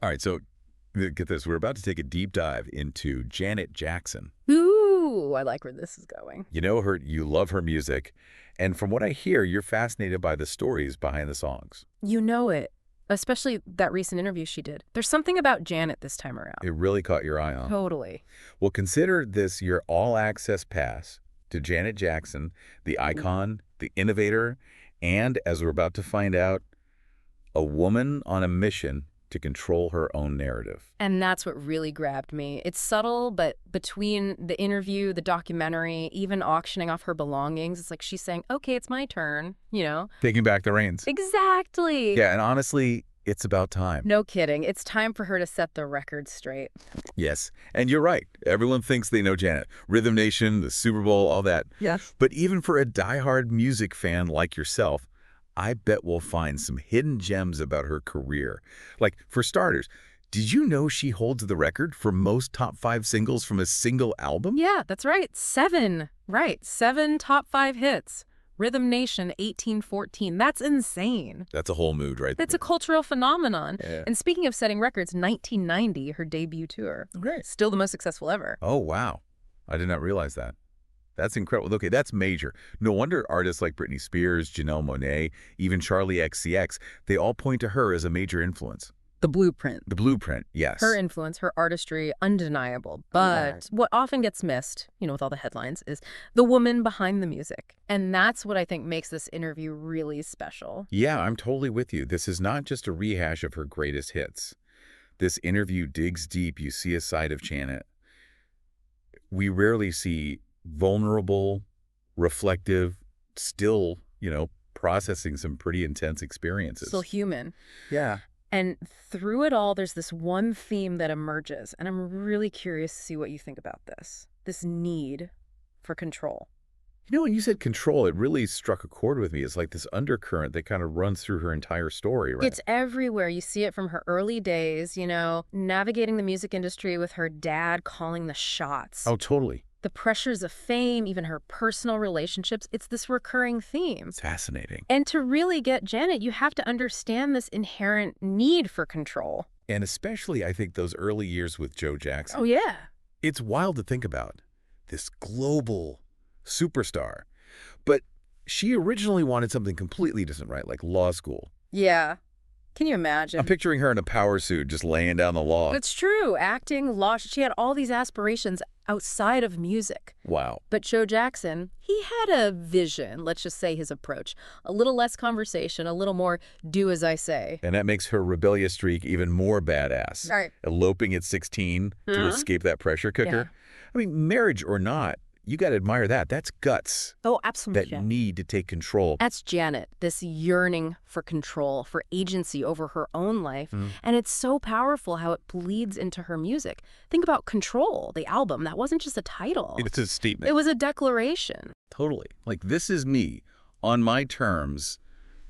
All right, so get this. We're about to take a deep dive into Janet Jackson. Ooh, I like where this is going. You know her, you love her music, and from what I hear, you're fascinated by the stories behind the songs. You know it, especially that recent interview she did. There's something about Janet this time around. It really caught your eye on. Totally. Well, consider this your all-access pass to Janet Jackson, the icon, the innovator, and, as we're about to find out, a woman on a mission to control her own narrative. And that's what really grabbed me. It's subtle, but between the interview, the documentary, even auctioning off her belongings, it's like she's saying, okay, it's my turn, you know? Taking back the reins. Exactly. Yeah, and honestly, it's about time. No kidding. It's time for her to set the record straight. Yes, and you're right. Everyone thinks they know Janet. Rhythm Nation, the Super Bowl, all that. Yes. But even for a diehard music fan like yourself, I bet we'll find some hidden gems about her career. Like, for starters, did you know she holds the record for most top 5 singles from a single album? Yeah, that's right. 7. Right. 7 top 5 hits. Rhythm Nation, 1814. That's insane. That's a whole mood right there. It's a cultural phenomenon. Yeah. And speaking of setting records, 1990, her debut tour. Great. Still the most successful ever. Oh, wow. I did not realize that. That's incredible. Okay, that's major. No wonder artists like Britney Spears, Janelle Monáe, even Charlie XCX, they all point to her as a major influence. The blueprint. The blueprint, yes. Her influence, her artistry, undeniable. But what often gets missed, you know, with all the headlines, is the woman behind the music. And that's what I think makes this interview really special. Yeah, I'm totally with you. This is not just a rehash of her greatest hits. This interview digs deep. You see a side of Janet we rarely see vulnerable, reflective, still, processing some pretty intense experiences. Still human. Yeah. And through it all, there's this one theme that emerges, and I'm really curious to see what you think about this. This need for control. When you said control, it really struck a chord with me. It's like this undercurrent that kind of runs through her entire story, right? It's everywhere. You see it from her early days, navigating the music industry with her dad calling the shots. Oh, totally. The pressures of fame, even her personal relationships, it's this recurring theme. It's fascinating. And to really get Janet, you have to understand this inherent need for control. And especially, I think, those early years with Joe Jackson. Oh, yeah. It's wild to think about. This global superstar. But she originally wanted something completely different, right? Like law school. Yeah. Can you imagine? I'm picturing her in a power suit just laying down the law. It's true. Acting, law, she had all these aspirations outside of music. Wow. But Joe Jackson, he had a vision, let's just say his approach. A little less conversation, a little more do as I say. And that makes her rebellious streak even more badass. Right. Eloping at 16 to escape that pressure cooker. Yeah. I mean, marriage or not, you got to admire that. That's guts. Oh, absolutely. That need to take control. That's Janet, this yearning for control, for agency over her own life. And it's so powerful how it bleeds into her music. Think about Control, the album. That wasn't just a title. It's a statement. It was a declaration. Totally. Like, this is me. On my terms,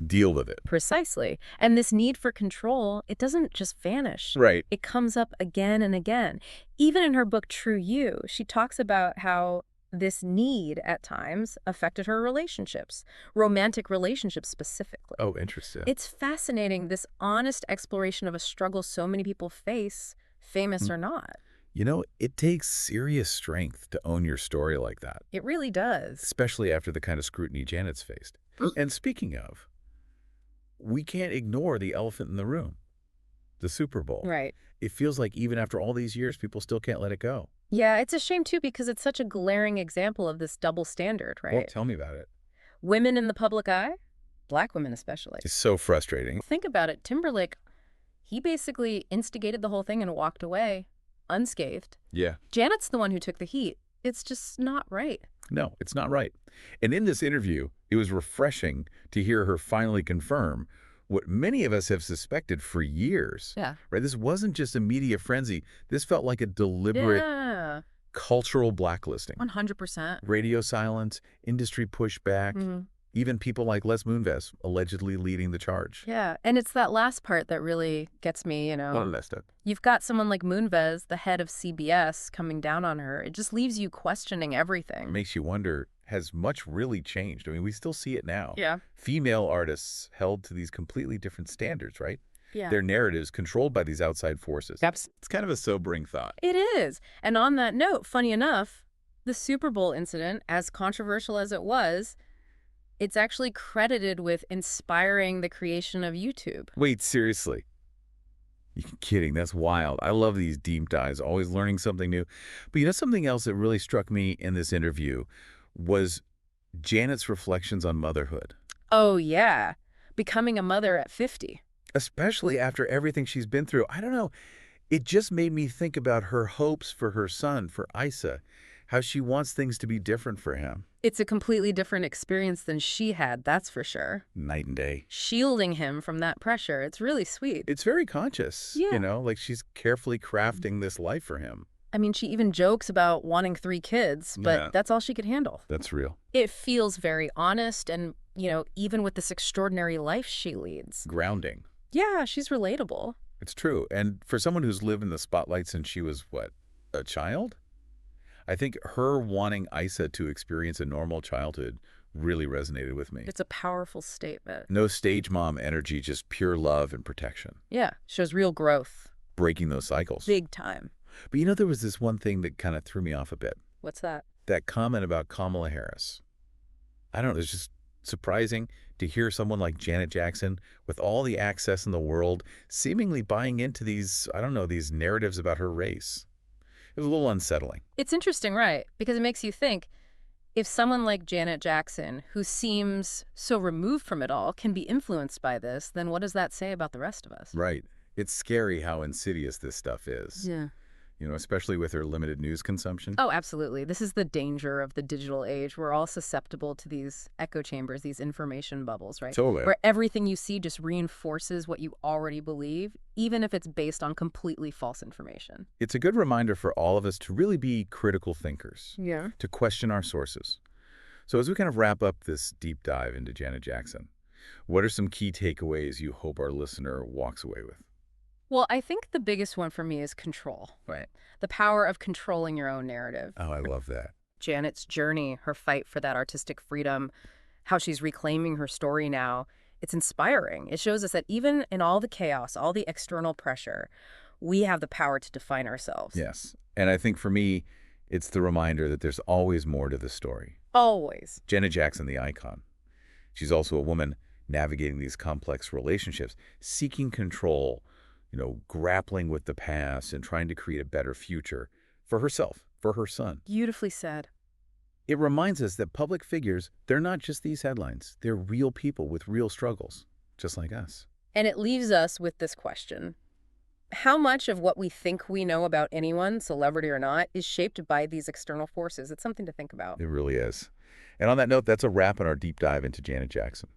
deal with it. Precisely. And this need for control, it doesn't just vanish. Right. It comes up again and again. Even in her book, True You, she talks about how this need at times affected her relationships, romantic relationships specifically. Oh, interesting. It's fascinating, this honest exploration of a struggle so many people face, famous or not. It takes serious strength to own your story like that. It really does. Especially after the kind of scrutiny Janet's faced. And speaking of, we can't ignore the elephant in the room, the Super Bowl. Right. It feels like even after all these years, people still can't let it go. Yeah, it's a shame, too, because it's such a glaring example of this double standard, right? Well, tell me about it. Women in the public eye, Black women especially. It's so frustrating. Think about it. Timberlake, he basically instigated the whole thing and walked away unscathed. Yeah. Janet's the one who took the heat. It's just not right. No, it's not right. And in this interview, it was refreshing to hear her finally confirm what many of us have suspected for years. Yeah. Right? This wasn't just a media frenzy. This felt like a deliberate cultural blacklisting. 100%. Radio silence, industry pushback, even people like Les Moonves allegedly leading the charge. Yeah, and it's that last part that really gets me, Molested. You've got someone like Moonves, the head of CBS, coming down on her. It just leaves you questioning everything. It makes you wonder, has much really changed? I mean, we still see it now. Yeah. Female artists held to these completely different standards, right? Yeah. Their narratives controlled by these outside forces. It's kind of a sobering thought. It is. And on that note, funny enough, the Super Bowl incident, as controversial as it was, it's actually credited with inspiring the creation of YouTube. Wait, seriously? You're kidding. That's wild. I love these deep dives, always learning something new. But you know, something else that really struck me in this interview was Janet's reflections on motherhood, Oh, yeah. Becoming a mother at 50. especially after everything she's been through. I don't know. It just made me think about her hopes for her son, for Isa, how she wants things to be different for him. It's a completely different experience than she had, that's for sure. Night and day. Shielding him from that pressure. It's really sweet. It's very conscious, Yeah. you know, like she's carefully crafting this life for him. I mean, she even jokes about wanting 3 kids, but Yeah. that's all she could handle. That's real. It feels very honest and, even with this extraordinary life she leads. Grounding. Yeah, she's relatable. It's true. And for someone who's lived in the spotlight since she was, what, a child? I think her wanting Isa to experience a normal childhood really resonated with me. It's a powerful statement. No stage mom energy, just pure love and protection. Yeah, shows real growth. Breaking those cycles. Big time. But you know, there was this one thing that kind of threw me off a bit. What's that? That comment about Kamala Harris. I don't know, it's just surprising to hear someone like Janet Jackson, with all the access in the world, seemingly buying into these, I don't know, these narratives about her race. It was a little unsettling. It's interesting, right? Because it makes you think, if someone like Janet Jackson, who seems so removed from it all, can be influenced by this, then what does that say about the rest of us? Right. It's scary how insidious this stuff is. Yeah. You know, especially with her limited news consumption. Oh, absolutely. This is the danger of the digital age. We're all susceptible to these echo chambers, these information bubbles, right? Totally. Where everything you see just reinforces what you already believe, even if it's based on completely false information. It's a good reminder for all of us to really be critical thinkers, Yeah. to question our sources. So as we kind of wrap up this deep dive into Janet Jackson, what are some key takeaways you hope our listener walks away with? Well, I think the biggest one for me is control. Right. The power of controlling your own narrative. Oh, I love that. Janet's journey, her fight for that artistic freedom, how she's reclaiming her story now, it's inspiring. It shows us that even in all the chaos, all the external pressure, we have the power to define ourselves. Yes. And I think for me, it's the reminder that there's always more to the story. Always. Janet Jackson, the icon. She's also a woman navigating these complex relationships, seeking control, you know, grappling with the past and trying to create a better future for herself, for her son. Beautifully said. It reminds us that public figures, they're not just these headlines. They're real people with real struggles, just like us. And it leaves us with this question. How much of what we think we know about anyone, celebrity or not, is shaped by these external forces? It's something to think about. It really is. And on that note, that's a wrap on our deep dive into Janet Jackson.